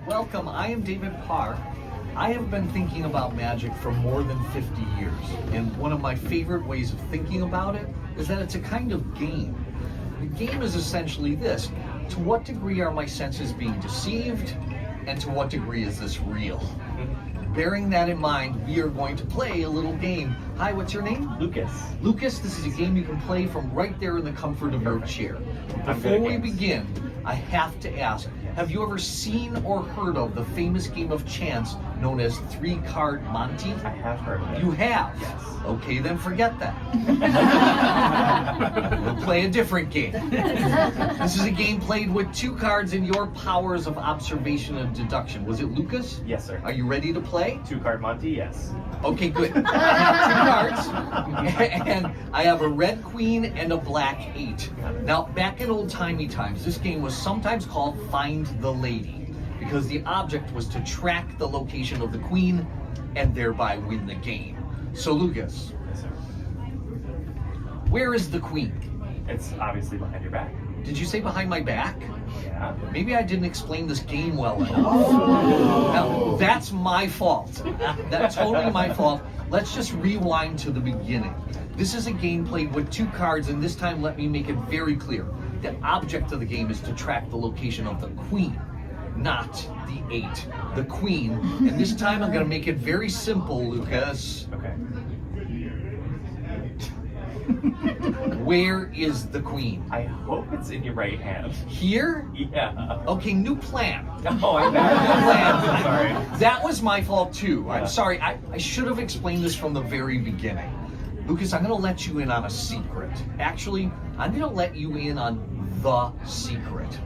Welcome, I am David Parr. I have been thinking about magic for more than 50 years, and one of my favorite ways of thinking about it is that it's a kind of game. The game is essentially this: to what degree are my senses being deceived, and to what degree is this real? Bearing that in mind, we are going to play a little game. Hi, what's your name? Lucas. Lucas, this is a game you can play from right there in the comfort of your chair. I'm Before good at we games. begin, I have to ask, have you ever seen or heard of the famous game of chance known as three-card Monty? I have heard of it. You have? Yes. Okay, then forget that. We'll play a different game. This is a game played with two cards and your powers of observation and deduction. Was it Lucas? Yes, sir. Are you ready to play? Two-card Monty, yes. Okay, good. I have two cards, and I have a red queen and a black 8. Now, back in old-timey times, this game was sometimes called Find the Lady, because the object was to track the location of the queen and thereby win the game. So, Lucas, Yes, sir. where is the queen? It's obviously behind your back. Did you say behind my back? Yeah. Maybe I didn't explain this game well enough. Now, that's my fault. That's totally my fault. Let's just rewind to the beginning. This is a game played with two cards, and this time let me make it very clear. The object of the game is to track the location of the queen, not the 8. The queen. And this time I'm going to make it very simple, Lucas. Okay. Where is the queen? I hope it's in your right hand. Here? Yeah. Okay, new plan. Oh, I'm bad. Sorry. That was my fault too. I'm Yeah. sorry. I should have explained this from the very beginning. Lucas, I'm going to let you in on a secret. Actually, I'm going to let you in on the secret.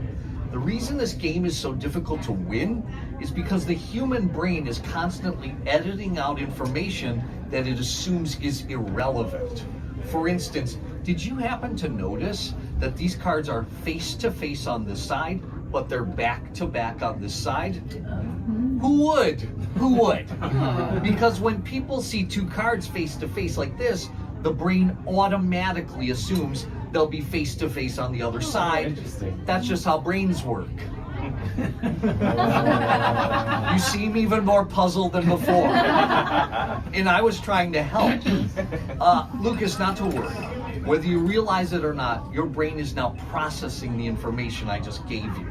The reason this game is so difficult to win is because the human brain is constantly editing out information that it assumes is irrelevant. For instance, did you happen to notice that these cards are face to face on this side, but they're back to back on this side? Who would? Who would? Because when people see two cards face to face like this, the brain automatically assumes they'll be face to face on the other side. Interesting. That's just how brains work. You seem even more puzzled than before. And I was trying to help. Lucas, not to worry. Whether you realize it or not, your brain is now processing the information I just gave you.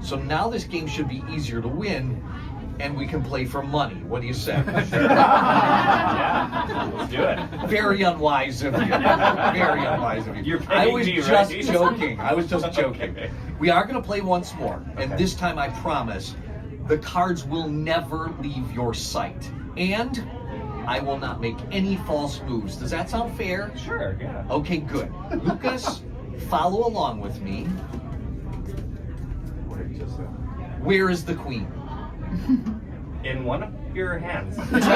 So now this game should be easier to win, and we can play for money. What do you say? Yeah. Let's do it. Very unwise of you. Very unwise of you. You're I paying was me, just right? joking. I was just joking. Okay. We are going to play once more, and Okay. this time I promise the cards will never leave your sight, and I will not make any false moves. Does that sound fair? Sure, yeah. Okay, good. Lucas, follow along with me. Where is the queen? In one of your hands. Technically,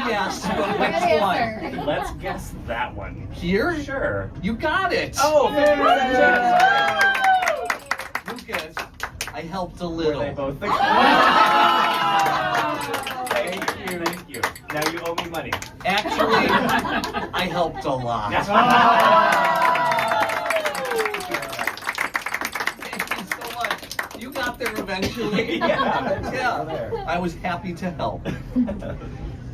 yes, but which one? Let's guess that one. Here? Sure. You got it. Oh, Lucas, I helped a Were little. they both the Thank you, thank you. Now you owe me money. Actually, I helped a lot. Thank you so much. You got there eventually. Yeah. I was happy to help.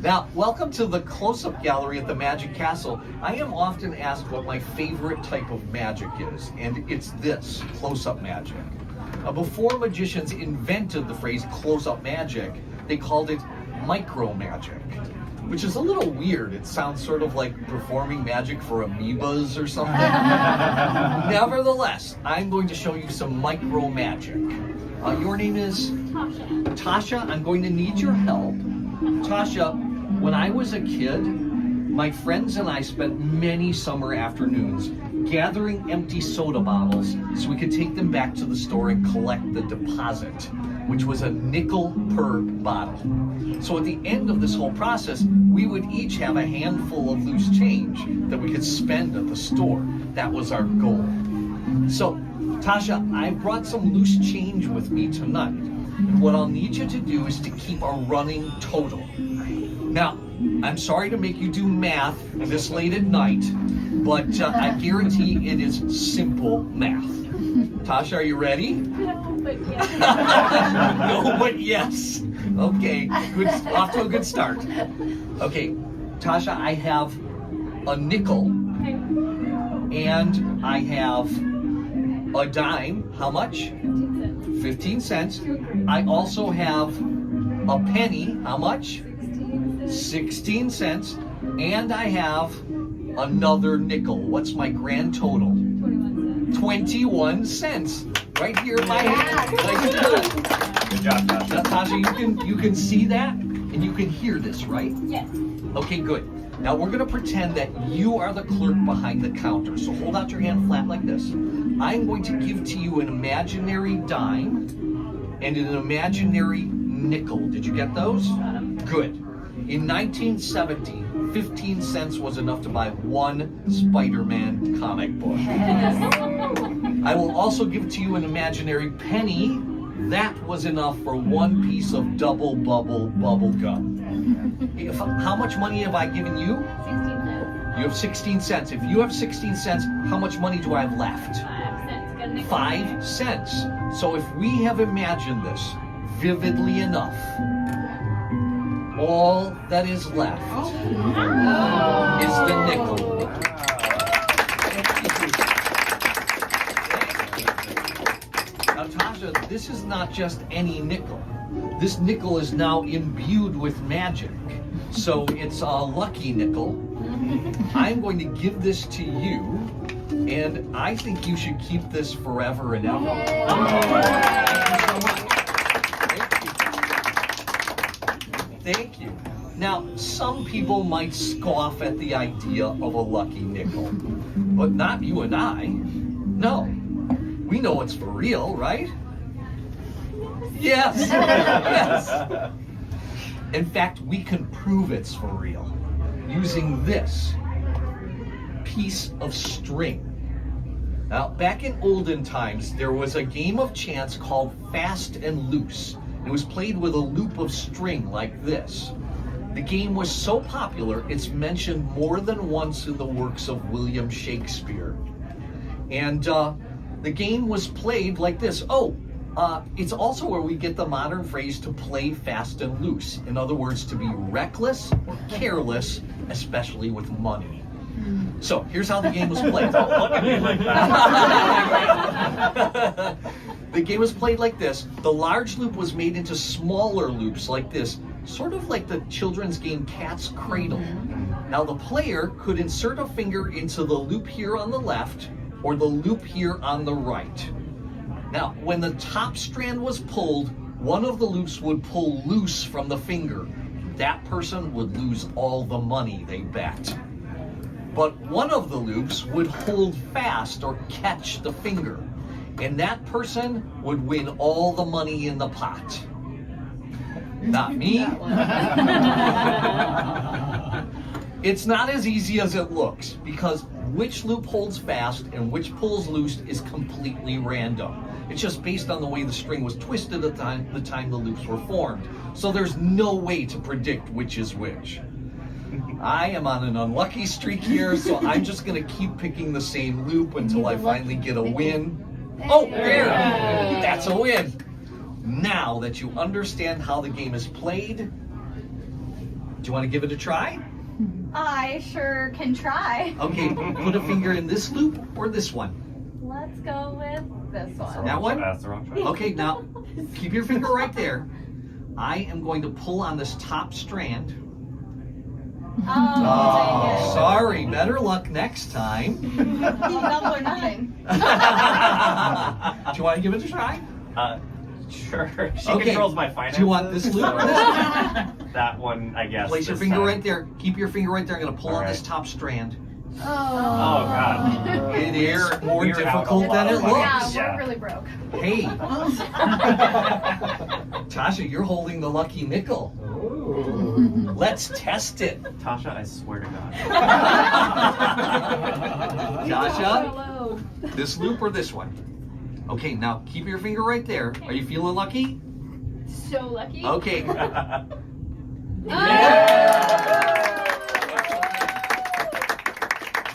Now, welcome to the close-up gallery at the Magic Castle. I am often asked what my favorite type of magic is, and it's this, close-up magic. Before magicians invented the phrase close-up magic, they called it micro magic, which is a little weird. It sounds sort of like performing magic for amoebas or something. Nevertheless, I'm going to show you some micro magic. Your name is? Tasha. Tasha, I'm going to need your help. Tasha, when I was a kid, my friends and I spent many summer afternoons gathering empty soda bottles so we could take them back to the store and collect the deposit, which was a nickel per bottle. So at the end of this whole process, we would each have a handful of loose change that we could spend at the store. That was our goal. So, Tasha, I brought some loose change with me tonight. And what I'll need you to do is to keep a running total. Now, I'm sorry to make you do math this late at night, but I guarantee it is simple math. Tasha, are you ready? but yes. No, but yes. Okay, good. Off to a good start. Okay, Tasha, I have a nickel Okay. and I have a dime. How much? 15 cents. 15 cents. I also have a penny. How much? 16 cents. 16 cents. And I have another nickel. What's my grand total? 21 cents. 21 cents. Right here in my hand. Nice job. Good job, Tasha. Now, Tasha, you can see that and you can hear this, right? Yes. Okay, good. Now we're gonna pretend that you are the clerk behind the counter. So hold out your hand flat like this. I'm going to give to you an imaginary dime and an imaginary nickel. Did you get those? Good. In 1970, 15 cents was enough to buy one Spider-Man comic book. I will also give to you an imaginary penny. That was enough for one piece of double bubble gum. How much money have I given you? 16 cents. You have 16 cents. If you have 16 cents, how much money do I have left? 5 cents. Got a nickel. 5 cents. So if we have imagined this vividly enough, all that is left is the nickel. Now, Tasha, this is not just any nickel. This nickel is now imbued with magic. So it's a lucky nickel. I'm going to give this to you, and I think you should keep this forever and ever. Thank you. Now, some people might scoff at the idea of a lucky nickel, but not you and I. No, we know it's for real, right? Yes, yes. In fact, we can prove it's for real using this piece of string. Now, back in olden times, there was a game of chance called Fast and Loose. It was played with a loop of string like this. The game was so popular, it's mentioned more than once in the works of William Shakespeare. And the game was played like this. It's also where we get the modern phrase to play fast and loose. In other words, to be reckless or careless, especially with money. So here's how the game was played. Don't look at me like that. The game was played like this. The large loop was made into smaller loops like this, sort of like the children's game Cat's Cradle. Now the player could insert a finger into the loop here on the left or the loop here on the right. Now, when the top strand was pulled, one of the loops would pull loose from the finger. That person would lose all the money they bet. But one of the loops would hold fast or catch the finger, and that person would win all the money in the pot. Not me. It's not as easy as it looks, because which loop holds fast and which pulls loose is completely random. It's just based on the way the string was twisted at the time the loops were formed. So there's no way to predict which is which. I am on an unlucky streak here, so I'm just gonna keep picking the same loop until I finally get a win. Oh, there! That's a win! Now that you understand how the game is played, do you want to give it a try? I sure can try. Okay, put a finger in this loop or this one. Let's go with this one. That one? That's the wrong choice. Okay, now keep your finger right there. I am going to pull on this top strand. Oh, Sorry, better luck next time. double or nothing. Do you want to give it a try? Sure. She Okay. controls my finances. Do you want this loop or this one? That one, I guess. Place your this finger time. right there. Keep your finger right there. I'm going to pull All on right. this top strand. Oh, God. It is more We're out difficult a lot than it of money. looks. Yeah, Yeah. we're really broke. Hey, Tasha, you're holding the lucky nickel. Let's test it. Tasha, I swear to God. Tasha, Hello. this loop or this one? Okay, now keep your finger right there. Are you feeling lucky? So lucky. Okay.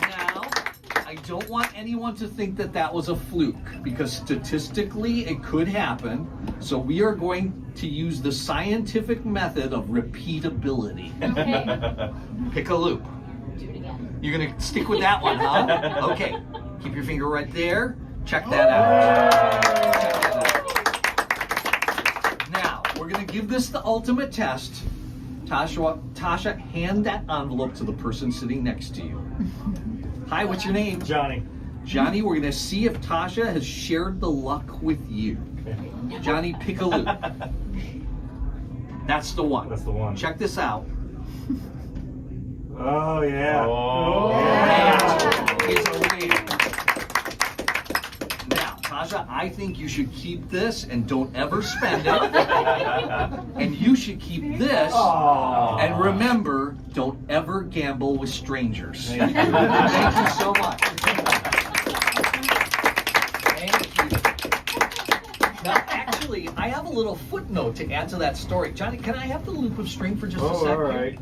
Now, I I don't want anyone to think that that was a fluke, because statistically it could happen. So we are going to use the scientific method of repeatability. Okay. Pick a loop. Do it again. You're gonna stick with that one, huh? Okay. Keep your finger right there. Check that out. Check that out. Now, we're gonna give this the ultimate test. Tasha, hand that envelope to the person sitting next to you. Hi, what's your name? Johnny. Johnny, we're gonna see if Tasha has shared the luck with you. Johnny, pick a loop. That's the one. That's the one. Check this out. Oh, yeah. That is a win. Now, Tasha, I think you should keep this and don't ever spend it. And you should keep this. Oh. And remember, don't ever gamble with strangers. Thank you so much. Thank you. Now, actually, I have a little footnote to add to that story. Johnny, can I have the loop of string for just a second? All right.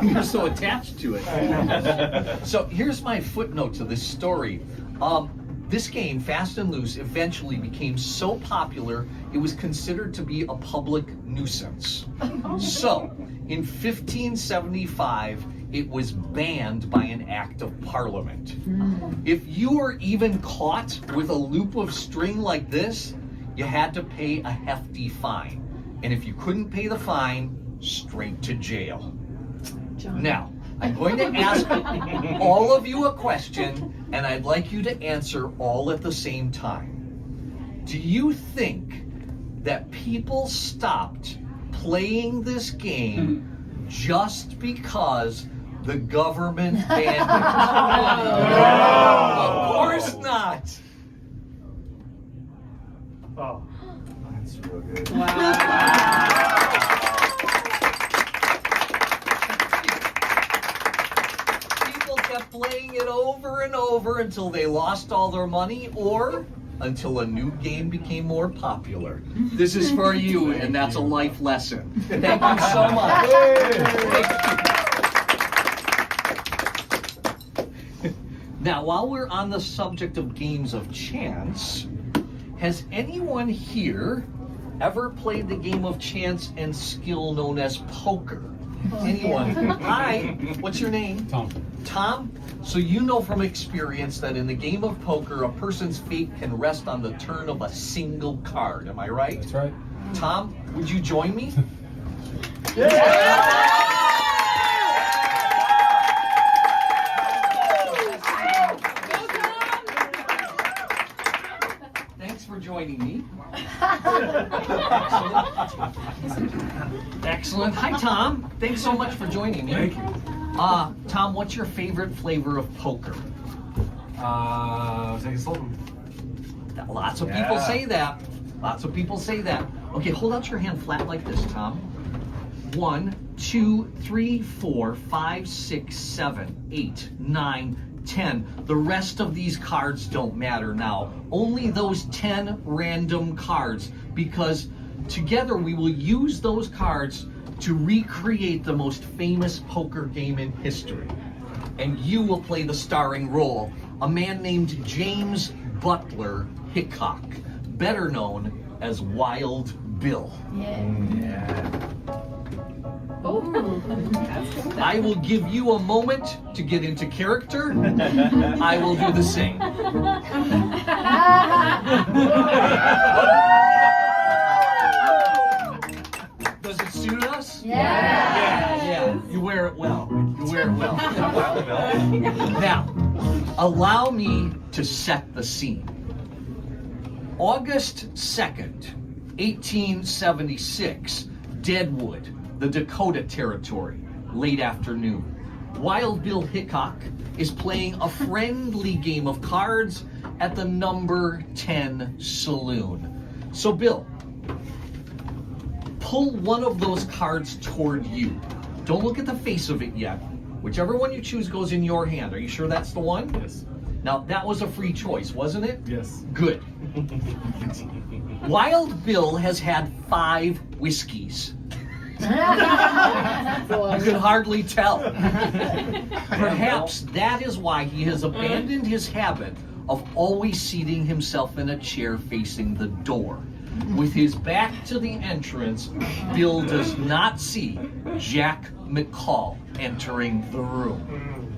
You're so attached to it. So here's my footnote to this story. This game, Fast and Loose, eventually became so popular it was considered to be a public nuisance. So, in 1575, it was banned by an act of parliament. If you were even caught with a loop of string like this, you had to pay a hefty fine. And if you couldn't pay the fine, straight to jail. Now, I'm going to ask all of you a question, and I'd like you to answer all at the same time. Do you think that people stopped playing this game just because the government banned it? Of course not. Oh, that's real good. People kept playing it over and over until they lost all their money or until a new game became more popular. This is for you, and that's a life lesson. Thank you so much. Thank you. Now, while we're on the subject of games of chance, has anyone here ever played the game of chance and skill known as poker? Anyone? Hi, what's your name? Tom. Tom? So you know from experience that in the game of poker, a person's fate can rest on the turn of a single card. Am I right? That's right. Tom, would you join me? Thanks for joining me. Excellent. Hi, Tom. Thanks so much for joining me. Thank you. Tom, what's your favorite flavor of poker? Texas Hold'em. Lots of people say that. Lots of people say that. Okay, hold out your hand flat like this, Tom. 1, 2, 3, 4, 5, 6, 7, 8, 9, 10. The rest of these cards don't matter now. Only those 10 random cards, because together we will use those cards to recreate the most famous poker game in history. And you will play the starring role, a man named James Butler Hickok, better known as Wild Bill. I will give you a moment to get into character. I will do the same. Does it suit us? Yeah. You wear it well. You wear it well. Now, allow me to set the scene. August 2nd, 1876, Deadwood, the Dakota Territory, late afternoon. Wild Bill Hickok is playing a friendly game of cards at the number 10 saloon. So Bill, pull one of those cards toward you. Don't look at the face of it yet. Whichever one you choose goes in your hand. Are you sure that's the one? Yes. Now, that was a free choice, wasn't it? Yes. Good. Wild Bill has had 5 whiskeys. You can hardly tell. Perhaps that is why he has abandoned his habit of always seating himself in a chair facing the door. With his back to the entrance, Bill does not see Jack McCall entering the room.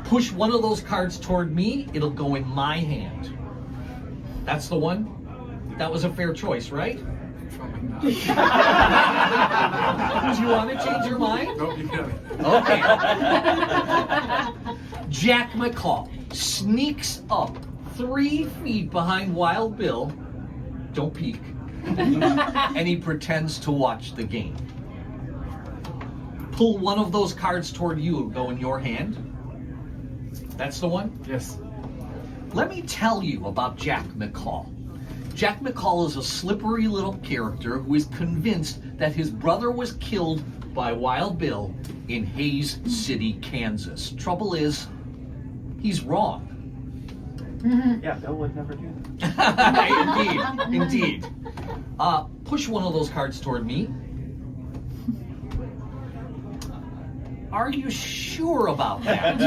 Push one of those cards toward me, it'll go in my hand. That's the one? That was a fair choice, right? Do you want to change your mind? Nope, you got it. Okay. Jack McCall sneaks up 3 feet behind Wild Bill. Don't peek. And he pretends to watch the game. Pull one of those cards toward you, it'll go in your hand. That's the one? Yes. Let me tell you about Jack McCall. Jack McCall is a slippery little character who is convinced that his brother was killed by Wild Bill in Hays City, Kansas. Trouble is, he's wrong. Yeah, Bill would never do that. Indeed. Push one of those cards toward me. Are you sure about that?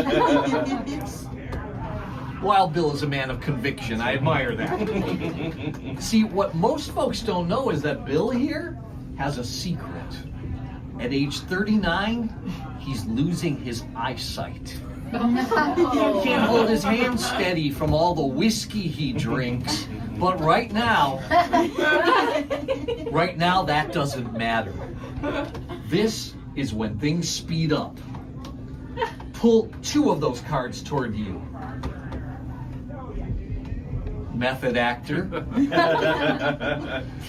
Wild Bill is a man of conviction. I admire that. See, what most folks don't know is that Bill here has a secret. At age 39, he's losing his eyesight. He can't hold his hand steady from all the whiskey he drinks. But right now, that doesn't matter. This is when things speed up. Pull 2 of those cards toward you. Method actor.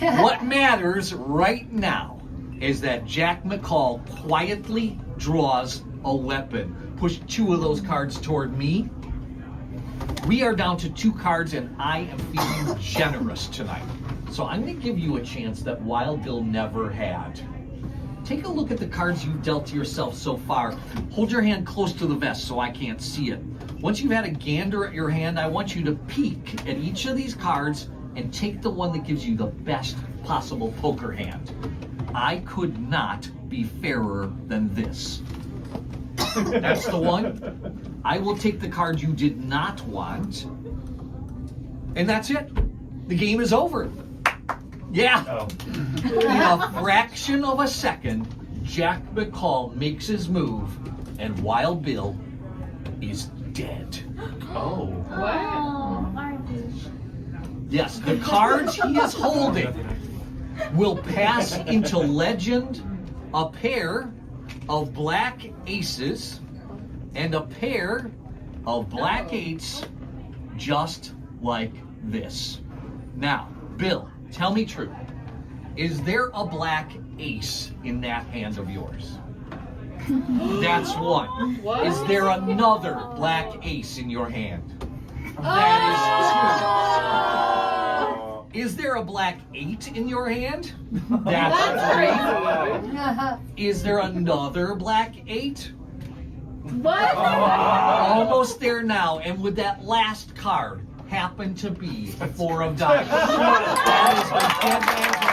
What matters right now is that Jack McCall quietly draws a weapon. Push 2 of those cards toward me. We are down to 2 cards and I am feeling generous tonight. So I'm going to give you a chance that Wild Bill never had. Take a look at the cards you've dealt to yourself so far. Hold your hand close to the vest so I can't see it. Once you've had a gander at your hand, I want you to peek at each of these cards and take the one that gives you the best possible poker hand. I could not be fairer than this. That's the one. I will take the card you did not want. And that's it. The game is over. Yeah. Oh. In a fraction of a second, Jack McCall makes his move, and Wild Bill is dead. Oh. Wow. Yes, the cards he is holding will pass into legend a pair of black aces and a pair of black eights, just like this. Now, Bill, tell me true. Is there a black ace in that hand of yours? That's one. What? Is there another black ace in your hand? That is two. Is there a black 8 in your hand? That's 3. Is there another black 8? What? Almost there now, and would that last card happen to be a 4 of diamonds? That is the dead man's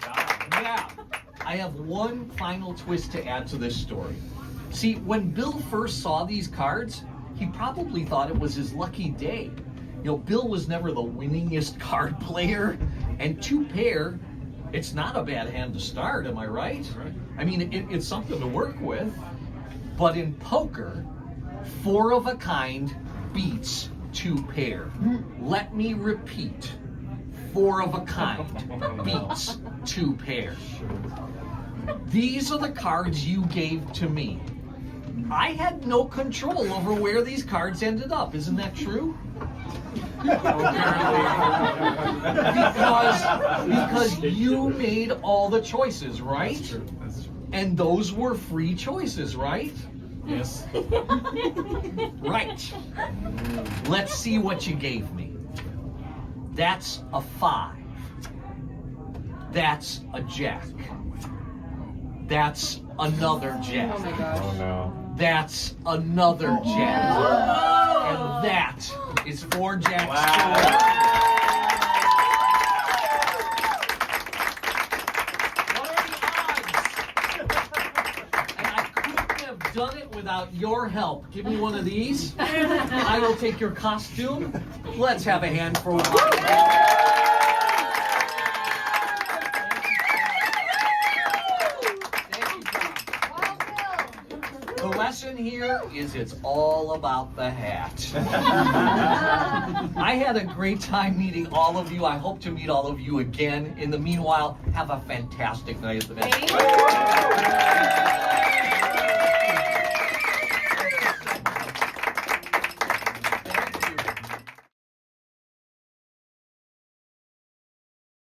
hand. Now, I have one final twist to add to this story. See, when Bill first saw these cards, he probably thought it was his lucky day. You know, Bill was never the winningest card player, and 2 pair, it's not a bad hand to start, am I right? I mean, it's something to work with. But in poker, 4 of a kind beats 2 pair. Let me repeat. 4 of a kind beats 2 pair. These are the cards you gave to me. I had no control over where these cards ended up. Isn't that true? because you made all the choices, right? That's true. That's true. And those were free choices, right? Yes. Right. Let's see what you gave me. That's a 5. That's a jack. That's another jack. Oh my gosh. Oh no. That's another jack. And And that is for Jack Wow. Stewart. What are the odds? And I couldn't have done it without your help. Give me one of these. I will take your costume. Let's have a hand for The lesson here is it's all about the hat. I had a great time meeting all of you. I hope to meet all of you again. In the meanwhile, have a fantastic night at the Met.